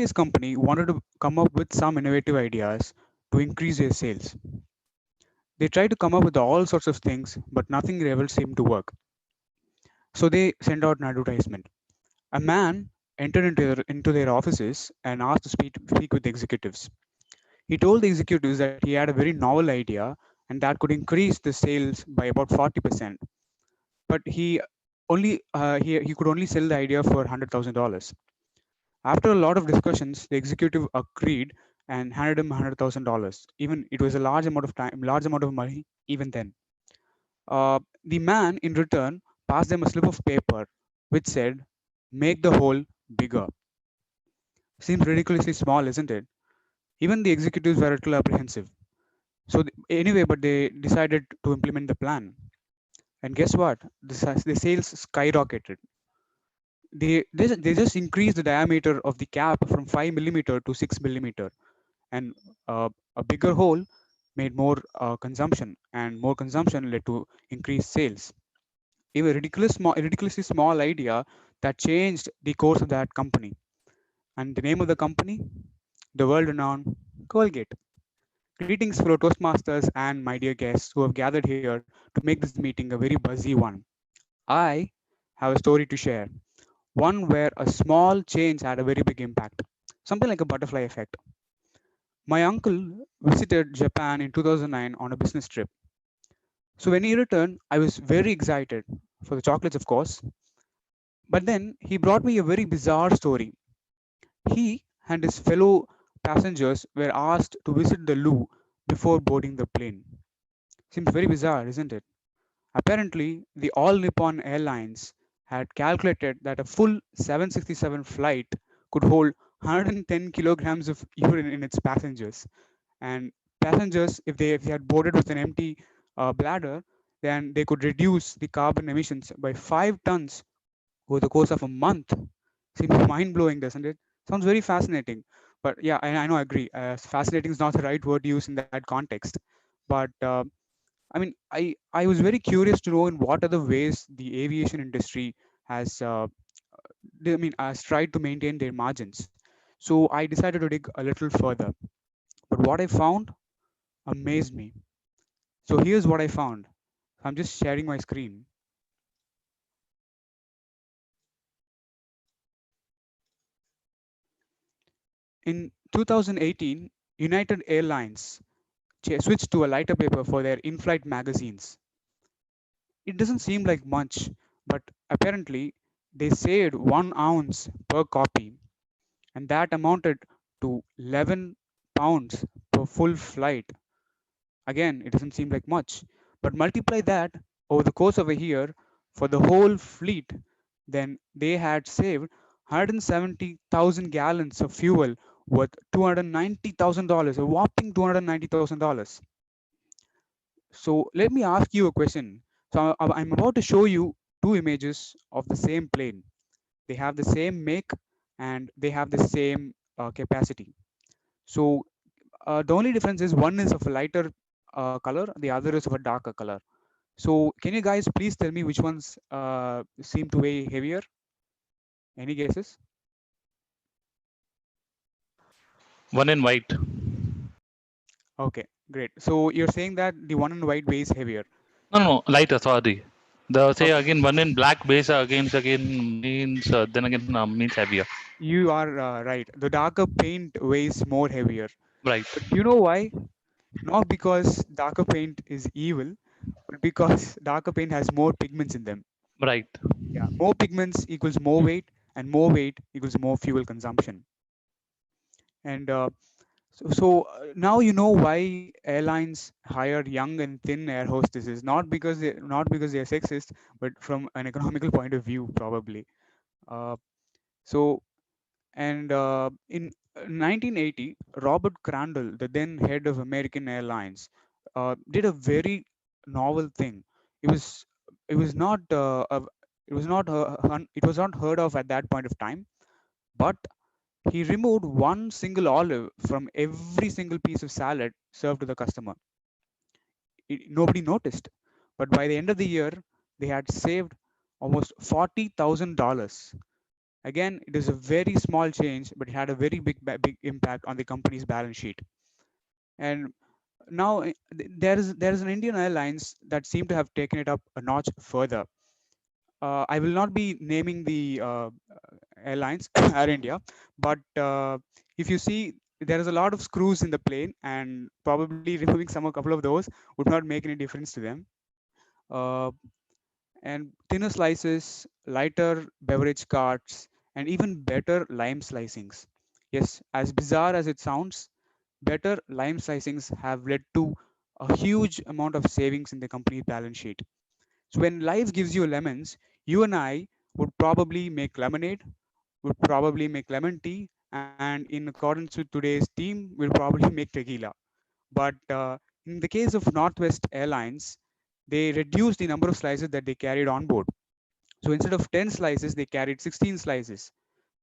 airways company wanted to come up with some innovative ideas to increase their sales. They tried to come up with all sorts of things, but nothing ever seemed to work. So they sent out an advertisement. A man entered into their offices and asked to speak with the executives. He told the executives that he had a very novel idea and that could increase the sales by about 40%. But he could only sell the idea for $100,000. After a lot of discussions, the executive agreed and handed him $100,000. Even it was a large amount of money even then. The man in return passed them a slip of paper which said, "Make the hole bigger." Seems ridiculously small, isn't it? Even the executives were a little apprehensive. Anyway, but they decided to implement the plan. And guess what? The sales skyrocketed. They just increased the diameter of the cap from 5 millimeter to 6 millimeter, and a bigger hole made more consumption, and more consumption led to increased sales. A ridiculously small idea that changed the course of that company. And the name of the company, the world-renowned Colgate. Greetings, fellow Toastmasters and my dear guests who have gathered here to make this meeting a very buzzy one. I have a story to share, one where a small change had a very big impact, something like a butterfly effect. My uncle visited Japan in 2009 on a business trip. So when he returned, I was very excited for the chocolates, of course. But then he brought me a very bizarre story. He and his fellow passengers were asked to visit the loo before boarding the plane. Seems very bizarre, isn't it? Apparently, the All Nippon Airlines had calculated that a full 767 flight could hold 110 kilograms of urine in its passengers. And passengers, if they had boarded with an empty bladder, then they could reduce the carbon emissions by 5 tons over the course of a month. Seems mind blowing, doesn't it? Sounds very fascinating. But yeah, I know, I agree. Fascinating is not the right word to use in that context. But I mean, I was very curious to know in what other ways the aviation industry has, has tried to maintain their margins. So I decided to dig a little further. But what I found amazed me. So here's what I found. I'm just sharing my screen. In 2018, United Airlines switched to a lighter paper for their in-flight magazines. It doesn't seem like much, but apparently they saved 1 ounce per copy, and that amounted to 11 pounds per full flight. Again, it doesn't seem like much, but multiply that over the course of a year for the whole fleet, then they had saved 170,000 gallons of fuel worth $290,000, a whopping $290,000. So let me ask you a question. So I'm about to show you two images of the same plane. They have the same make and they have the same capacity. So the only difference is one is of a lighter color, the other is of a darker color. So can you guys please tell me which ones seem to weigh heavier? Any guesses? One in white. Okay, great. So you're saying that the one in white weighs heavier. No, no, lighter. Sorry. The say Okay, again one in black base against again means then again means heavier. you are right. The darker paint weighs more heavier. Right. But do you know why? Not because darker paint is evil, but because darker paint has more pigments in them. Right. Yeah, more pigments equals more weight, and more weight equals more fuel consumption. And now you know why airlines hire young and thin air hostesses. Not because they're sexist, but from an economical point of view, probably. Uh, so in 1980, Robert Crandall, the then head of American Airlines, did a very novel thing. It was it was not it was not it was not heard of at that point of time, but he removed one single olive from every single piece of salad served to the customer. Nobody noticed, but by the end of the year, they had saved almost $40,000. Again, it is a very small change, but it had a very big impact on the company's balance sheet. And now there is an Indian Airlines that seem to have taken it up a notch further. I will not be naming the airlines, Air India, but if you see, there is a lot of screws in the plane, and probably removing some a couple of those would not make any difference to them. Uh, and thinner slices, lighter beverage carts, and even better lime slicings. Yes, as bizarre as it sounds, better lime slicings have led to a huge amount of savings in the company's balance sheet. So when life gives you lemons, you and I would probably make lemonade, would probably make lemon tea, and in accordance with today's theme, we'll probably make tequila. But in the case of Northwest Airlines, they reduced the number of slices that they carried on board. So instead of 10 slices, they carried 16 slices.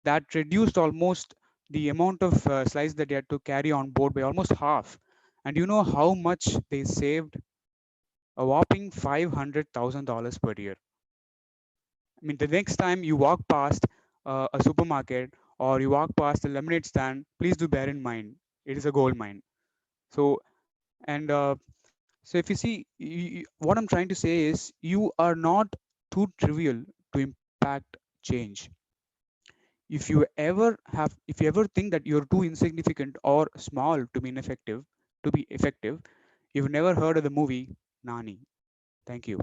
That reduced almost the amount of slices that they had to carry on board by almost half. And you know how much they saved? A whopping $500,000 per year. I mean, the next time you walk past a supermarket or you walk past a lemonade stand, please do bear in mind it is a gold mine. So, and so if you see, what I'm trying to say is you are not too trivial to impact change. If you ever think that you're too insignificant or small to be ineffective, to be effective, you've never heard of the movie Nani. Thank you.